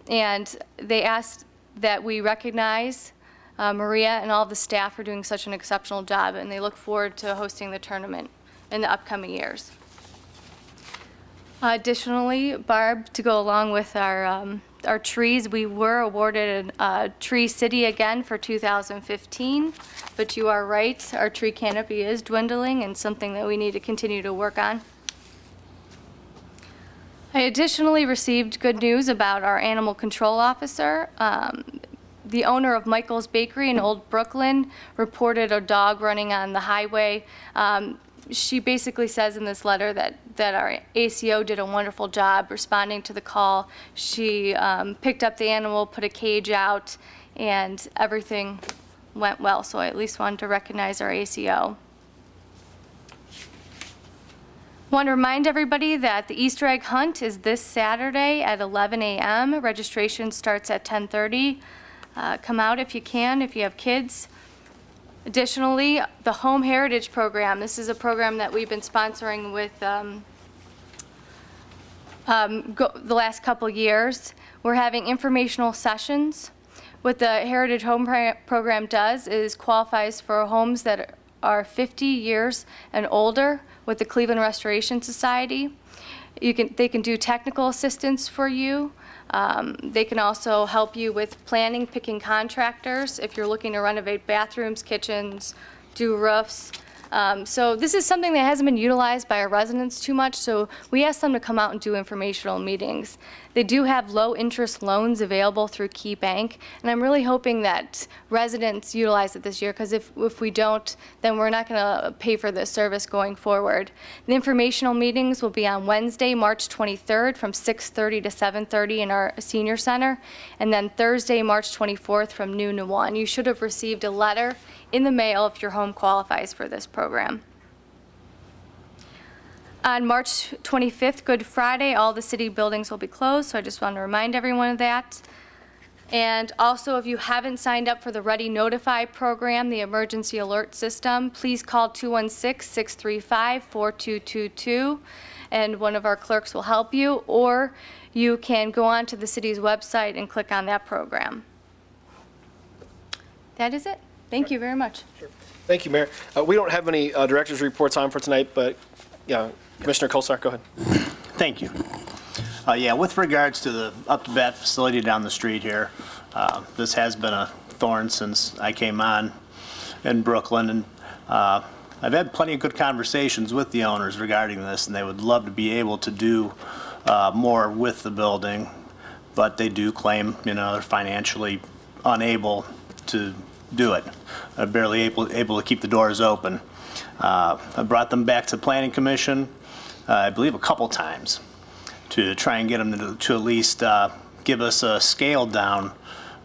and they asked that we recognize Maria and all the staff for doing such an exceptional job, and they look forward to hosting the tournament in the upcoming years. Additionally, Barb, to go along with our trees, we were awarded a Tree City again for 2015, but you are right, our tree canopy is dwindling and something that we need to continue to work on. I additionally received good news about our animal control officer. The owner of Michael's Bakery in Old Brooklyn reported a dog running on the highway. She basically says in this letter that our ACO did a wonderful job responding to the call. She picked up the animal, put a cage out, and everything went well. So I at least wanted to recognize our ACO. I want to remind everybody that the Easter egg hunt is this Saturday at 11 a.m. Registration starts at 10:30. Come out if you can, if you have kids. Additionally, the Home Heritage Program. This is a program that we've been sponsoring with the last couple years. We're having informational sessions. What the Heritage Home Program does is qualifies for homes that are 50 years and older with the Cleveland Restoration Society. They can do technical assistance for you. They can also help you with planning, picking contractors if you're looking to renovate bathrooms, kitchens, do roofs. So this is something that hasn't been utilized by our residents too much, so we asked them to come out and do informational meetings. They do have low-interest loans available through Key Bank, and I'm really hoping that residents utilize it this year, because if we don't, then we're not going to pay for this service going forward. The informational meetings will be on Wednesday, March 23rd from 6:30 to 7:30 in our senior center, and then Thursday, March 24th from noon to 1. You should have received a letter in the mail if your home qualifies for this program. On March 25th, Good Friday, all the city buildings will be closed, so I just want to remind everyone of that. And also, if you haven't signed up for the Ready Notify program, the emergency alert system, please call 216-635-4222, and one of our clerks will help you, or you can go on to the city's website and click on that program. That is it. Thank you very much. Thank you, Mayor. We don't have any director's reports on for tonight, but yeah, Commissioner Kolsar, go ahead. Thank you. Yeah, with regards to the up-to-bat facility down the street here, this has been a thorn since I came on in Brooklyn, and I've had plenty of good conversations with the owners regarding this, and they would love to be able to do more with the building, but they do claim, they're financially unable to do it, barely able to keep the doors open. I brought them back to Planning Commission, I believe a couple times, to try and get them to at least give us a scaled-down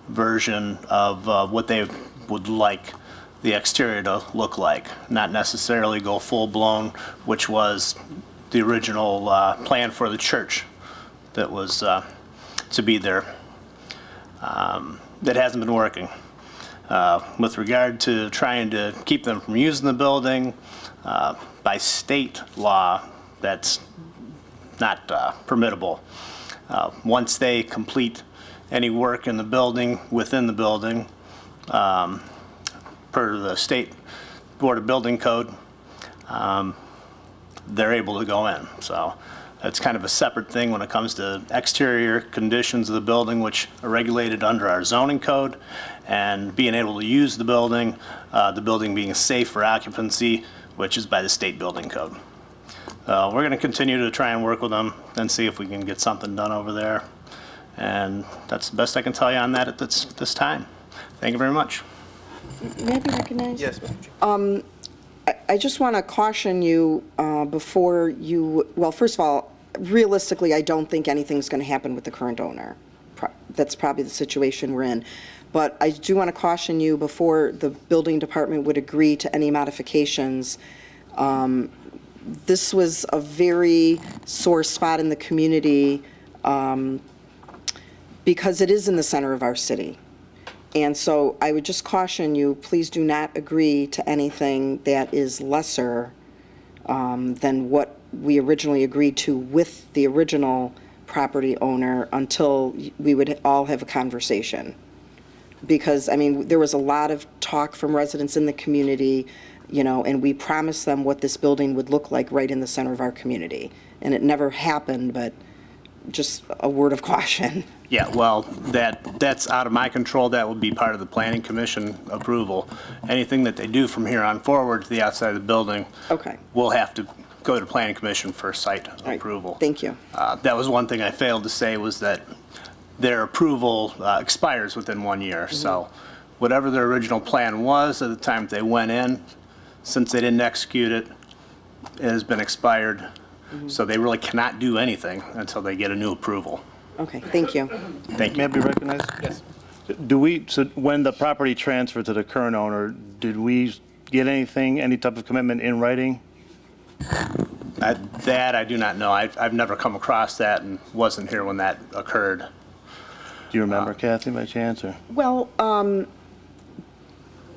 version of what they would like the exterior to look like, not necessarily go full-blown, which was the original plan for the church that was to be there that hasn't been working. With regard to trying to keep them from using the building, by state law, that's not permittable. Once they complete any work in the building, within the building, per the State Board of Building Code, they're able to go in. So it's kind of a separate thing when it comes to exterior conditions of the building, which are regulated under our zoning code, and being able to use the building being safe for occupancy, which is by the state building code. We're going to continue to try and work with them and see if we can get something done over there. And that's the best I can tell you on that at this time. Thank you very much. May I be recognized? Yes, Madam Chair. I just want to caution you before you, well, first of all, realistically, I don't think anything's going to happen with the current owner. That's probably the situation we're in. But I do want to caution you before the building department would agree to any modifications. This was a very sore spot in the community because it is in the center of our city. And so I would just caution you, please do not agree to anything that is lesser than what we originally agreed to with the original property owner until we would all have a conversation. Because, I mean, there was a lot of talk from residents in the community, you know, and we promised them what this building would look like right in the center of our community. And it never happened, but just a word of caution. Yeah, well, that's out of my control. That will be part of the Planning Commission approval. Anything that they do from here on forward to the outside of the building, Okay. will have to go to the Planning Commission for site right. approval. Thank you. That was one thing I failed to say, was that their approval expires within 1 year. So whatever their original plan was at the time they went in, since they didn't execute it, it has been expired. So they really cannot do anything until they get a new approval. Okay, thank you. Thank May I you. be recognized? Yes. So when the property transferred to the current owner, did we get anything, any type of commitment in writing? That I do not know. I've never come across that and wasn't here when that occurred. Do you remember, Kathy, by chance, or? Well,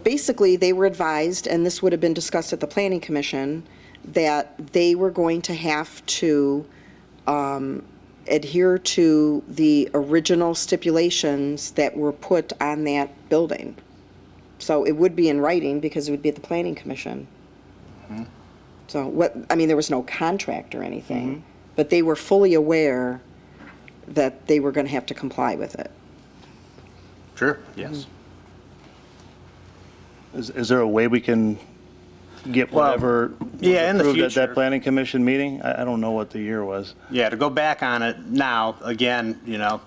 basically, they were advised, and this would have been discussed at the Planning Commission, that they were going to have to adhere to the original stipulations that were put on that building. So it would be in writing because it would be at the Planning Commission. So there was no contract or anything, but they were fully aware that they were going to have to comply with it. Sure, yes. Is there a way we can get Well, whatever yeah, in the approved at future. that planning commission meeting? I don't know what the year was. Yeah, to go back on it now, again, you know,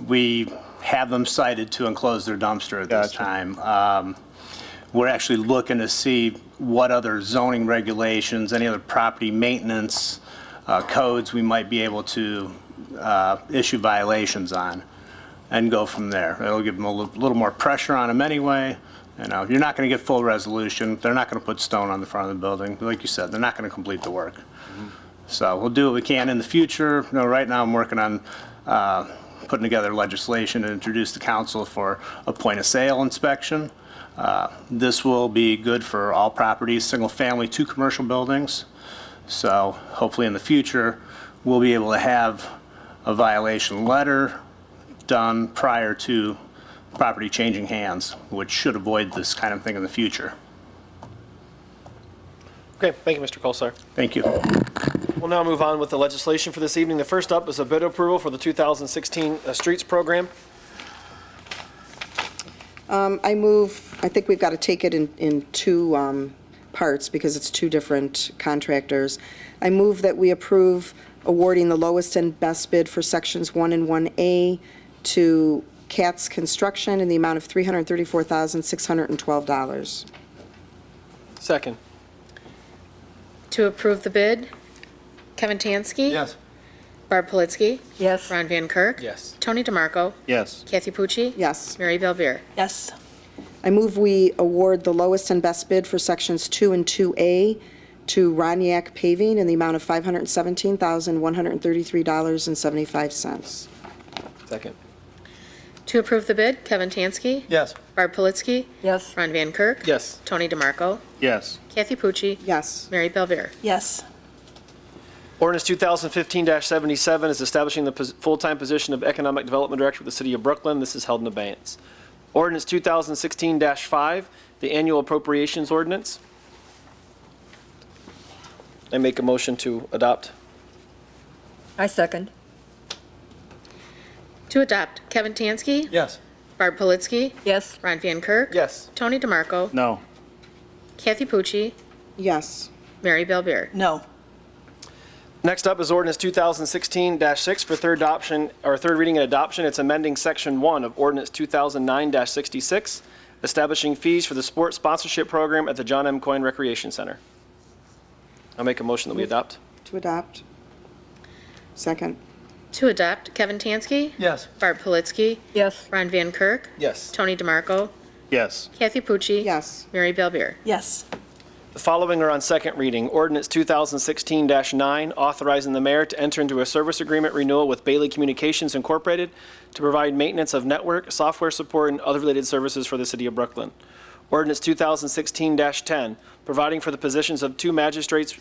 we have them cited to enclose their dumpster at this Gotcha. time. We're actually looking to see what other zoning regulations, any other property maintenance codes we might be able to issue violations on and go from there. It'll give them a little more pressure on them anyway. You know, you're not going to get full resolution. They're not going to put stone on the front of the building. Like you said, they're not going to complete the work. So we'll do what we can in the future. You know, right now I'm working on putting together legislation to introduce the council for a point of sale inspection. This will be good for all properties, single family to commercial buildings. So hopefully in the future, we'll be able to have a violation letter done prior to property changing hands, which should avoid this kind of thing in the future. Okay, thank you, Mr. Colsar. Thank you. We'll now move on with the legislation for this evening. The first up is a bid approval for the 2016 Streets Program. I think we've got to take it in two parts because it's two different contractors. I move that we approve awarding the lowest and best bid for sections 1 and 1A to Katz Construction in the amount of $334,612. Second. To approve the bid, Kevin Tansky. Yes. Barb Politzky. Yes. Ron Van Kirk. Yes. Tony DeMarco. Yes. Kathy Pucci. Yes. Mary Belbeer. Yes. I move we award the lowest and best bid for sections 2 and 2A to Roniak Paving in the amount of $517,133.75. Second. To approve the bid, Kevin Tansky. Yes. Barb Politzky. Yes. Ron Van Kirk. Yes. Tony DeMarco. Yes. Kathy Pucci. Yes. Mary Belbeer. Yes. Ordinance 2015-77 is establishing the full-time position of Economic Development Director with the City of Brooklyn. This is held in abeyance. Ordinance 2016-5, the Annual Appropriations Ordinance. I make a motion to adopt. I second. To adopt, Kevin Tansky. Yes. Barb Politzky. Yes. Ron Van Kirk. Yes. Tony DeMarco. No. Kathy Pucci. Yes. Mary Belbeer. No. Next up is ordinance 2016-6 for third adoption, or third reading and adoption. It's amending section 1 of ordinance 2009-66, establishing fees for the sports sponsorship program at the John M. Coyne Recreation Center. I'll make a motion that we adopt. To adopt. Second. To adopt, Kevin Tansky. Yes. Barb Politzky. Yes. Ron Van Kirk. Yes. Tony DeMarco. Yes. Kathy Pucci. Yes. Mary Belbeer. Yes. The following are on second reading. Ordinance 2016-9, authorizing the mayor to enter into a service agreement renewal with Bailey Communications Incorporated to provide maintenance of network, software support, and other related services for the city of Brooklyn. Ordinance 2016-10, providing for the positions of two magistrates.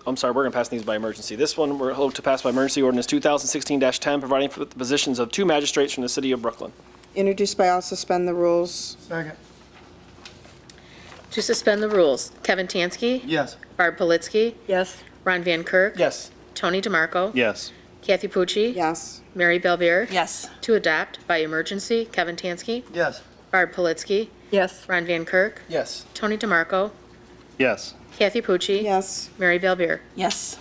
I'm sorry, we're going to pass these by emergency. This one we're hoping to pass by emergency. Ordinance 2016-10, providing for the positions of two magistrates from the city of Brooklyn. Introduced by all, suspend the rules. Second. To suspend the rules, Kevin Tansky. Yes. Barb Politzky. Yes. Ron Van Kirk. Yes. Tony DeMarco. Yes. Kathy Pucci. Yes. Mary Belbeer. Yes. To adopt by emergency, Kevin Tansky. Yes. Barb Politzky. Yes. Ron Van Kirk. Yes. Tony DeMarco. Yes. Kathy Pucci. Yes. Mary Belbeer. Yes.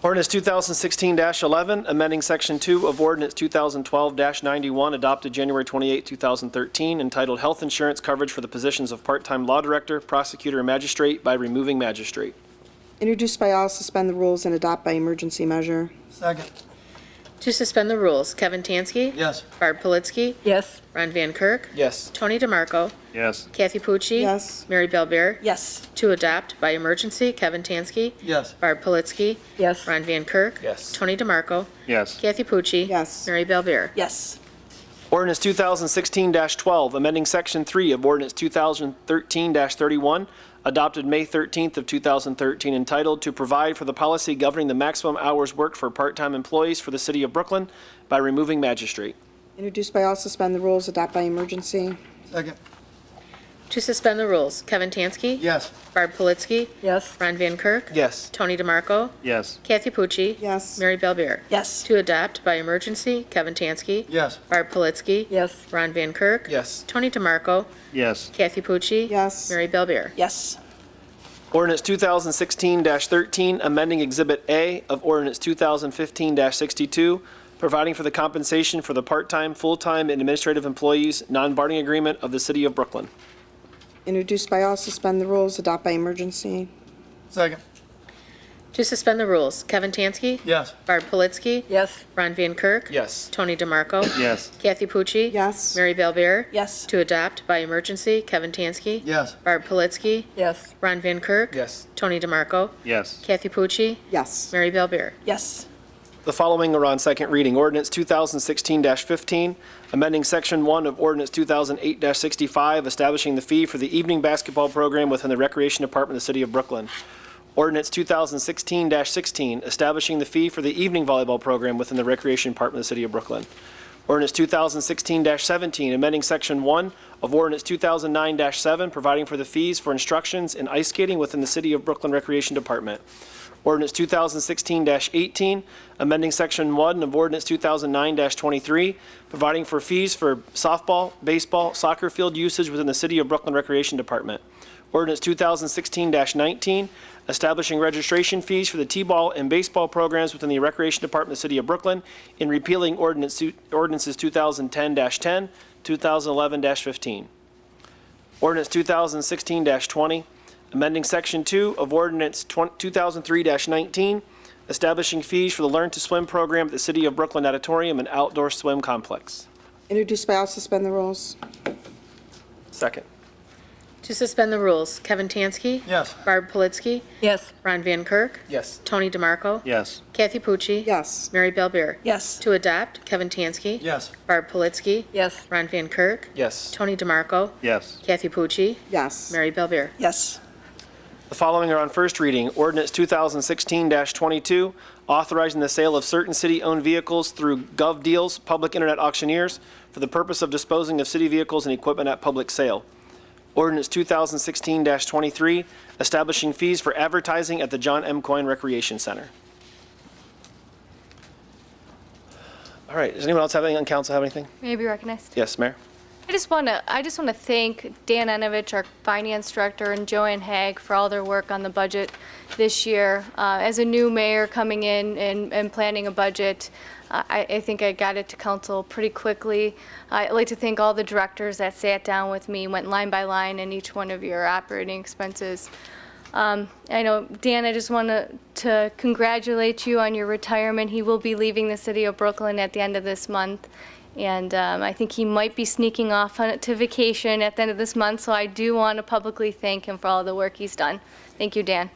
Ordinance 2016-11, amending Section 2 of Ordinance 2012-91, adopted January 28, 2013, entitled Health Insurance Coverage for the Positions of Part-Time Law Director, Prosecutor, and Magistrate by removing Magistrate. Introduced by all, suspend the rules and adopt by emergency measure. Second. To suspend the rules, Kevin Tansky. Yes. Barb Politzky. Yes. Ron Van Kirk. Yes. Tony DeMarco. Yes. Kathy Pucci. Yes. Mary Belbeer. Yes. To adopt by emergency, Kevin Tansky. Yes. Barb Politzky. Yes. Ron Van Kirk. Yes. Tony DeMarco. Yes. Kathy Pucci. Yes. Mary Belbeer. Yes. Ordinance 2016-12, amending Section 3 of Ordinance 2013-31, adopted May 13th of 2013, entitled To Provide for the Policy Governing the Maximum Hours Worked for Part-Time Employees for the City of Brooklyn by removing Magistrate. Introduced by all, suspend the rules, adopt by emergency. Second. To suspend the rules, Kevin Tansky. Yes. Barb Politzky. Yes. Ron Van Kirk. Yes. Tony DeMarco. Yes. Kathy Pucci. Yes. Mary Belbeer. Yes. To adopt by emergency, Kevin Tansky. Yes. Barb Politzky. Yes. Ron Van Kirk. Yes. Tony DeMarco. Yes. Kathy Pucci. Yes. Mary Belbeer. Yes. Ordinance 2016-13, amending Exhibit A of Ordinance 2015-62, providing for the compensation for the part-time, full-time, and administrative employees non-bargaining agreement of the City of Brooklyn. Introduced by all, suspend the rules, adopt by emergency. Second. To suspend the rules, Kevin Tansky. Yes. Barb Politzky. Yes. Ron Van Kirk. Yes. Tony DeMarco. Yes. Kathy Pucci. Yes. Mary Belbeer. Yes. To adopt by emergency, Kevin Tansky. Yes. Barb Politzky. Yes. Ron Van Kirk. Yes. Tony DeMarco. Yes. Kathy Pucci. Yes. Mary Belbeer. Yes. The following are on second reading. Ordinance 2016-15, amending Section 1 of Ordinance 2008-65, establishing the fee for the evening basketball program within the Recreation Department of the City of Brooklyn. Ordinance 2016-16, establishing the fee for the evening volleyball program within the Recreation Department of the City of Brooklyn. Ordinance 2016-17, amending Section 1 of Ordinance 2009-7, providing for the fees for instructions in ice skating within the City of Brooklyn Recreation Department. Ordinance 2016-18, amending Section 1 of Ordinance 2009-23, providing for fees for softball, baseball, soccer field usage within the City of Brooklyn Recreation Department. Ordinance 2016-19, establishing registration fees for the T-ball and baseball programs within the Recreation Department of the City of Brooklyn, and repealing ordinances 2010-10, 2011-15. Ordinance 2016-20, amending Section 2 of Ordinance 2003-19, establishing fees for the Learn to Swim program at the City of Brooklyn Auditorium and Outdoor Swim Complex. Introduced by all, suspend the rules. Second. To suspend the rules, Kevin Tansky. Yes. Barb Politzky. Yes. Ron Van Kirk. Yes. Tony DeMarco. Yes. Kathy Pucci. Yes. Mary Belbeer. Yes. To adopt, Kevin Tansky. Yes. Barb Politzky. Yes. Ron Van Kirk. Yes. Tony DeMarco. Yes. Kathy Pucci. Yes. Mary Belbeer. Yes. The following are on first reading. Ordinance 2016-22, authorizing the sale of certain city-owned vehicles through GovDeals public internet auctioneers for the purpose of disposing of city vehicles and equipment at public sale. Ordinance 2016-23, establishing fees for advertising at the John M. Coyne Recreation Center. All right, does anyone else have anything on council, have anything? May I be recognized? Yes, Mayor? I just want to thank Dan Enovich, our finance director, and Joanne Haag for all their work on the budget this year. As a new mayor coming in and planning a budget, I think I got it to council pretty quickly. I'd like to thank all the directors that sat down with me, went line by line in each one of your operating expenses. I know, Dan, I just want to congratulate you on your retirement. He will be leaving the city of Brooklyn at the end of this month. And I think he might be sneaking off to vacation at the end of this month, so I do want to publicly thank him for all the work he's done. Thank you, Dan.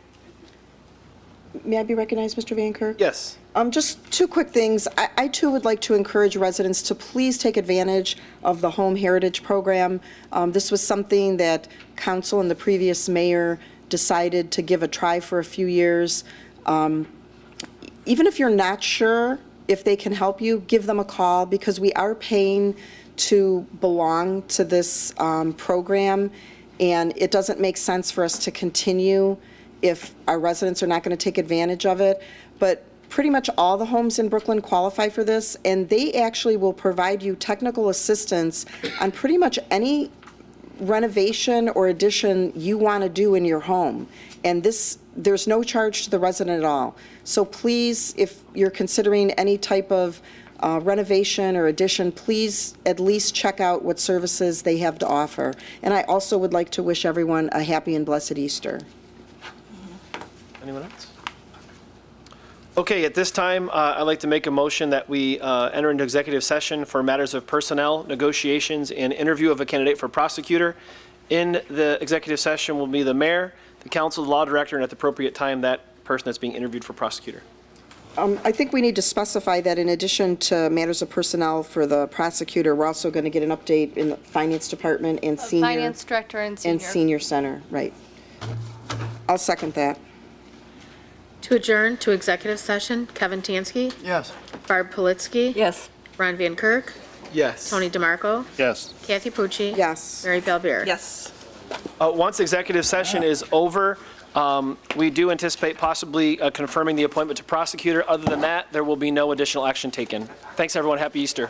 May I be recognized, Mr. Van Kirk? Yes. Just two quick things. I too would like to encourage residents to please take advantage of the Home Heritage Program. This was something that council and the previous mayor decided to give a try for a few years. Even if you're not sure if they can help you, give them a call, because we are paying to belong to this program, and it doesn't make sense for us to continue if our residents are not going to take advantage of it. But pretty much all the homes in Brooklyn qualify for this, and they actually will provide you technical assistance on pretty much any renovation or addition you want to do in your home. And there's no charge to the resident at all. So please, if you're considering any type of renovation or addition, please at least check out what services they have to offer. And I also would like to wish everyone a happy and blessed Easter. Anyone else? Okay, at this time, I'd like to make a motion that we enter into executive session for matters of personnel, negotiations, and interview of a candidate for prosecutor. In the executive session will be the mayor, the council, the law director, and at the appropriate time, that person that's being interviewed for prosecutor. I think we need to specify that in addition to matters of personnel for the prosecutor, we're also going to get an update in the finance department and senior. Finance director and senior. And senior center, right. I'll second that. To adjourn to executive session, Kevin Tansky. Yes. Barb Politzky. Yes. Ron Van Kirk. Yes. Tony DeMarco. Yes. Kathy Pucci. Yes. Mary Belbeer. Yes. Once executive session is over, we do anticipate possibly confirming the appointment to prosecutor. Other than that, there will be no additional action taken. Thanks, everyone. Happy Easter.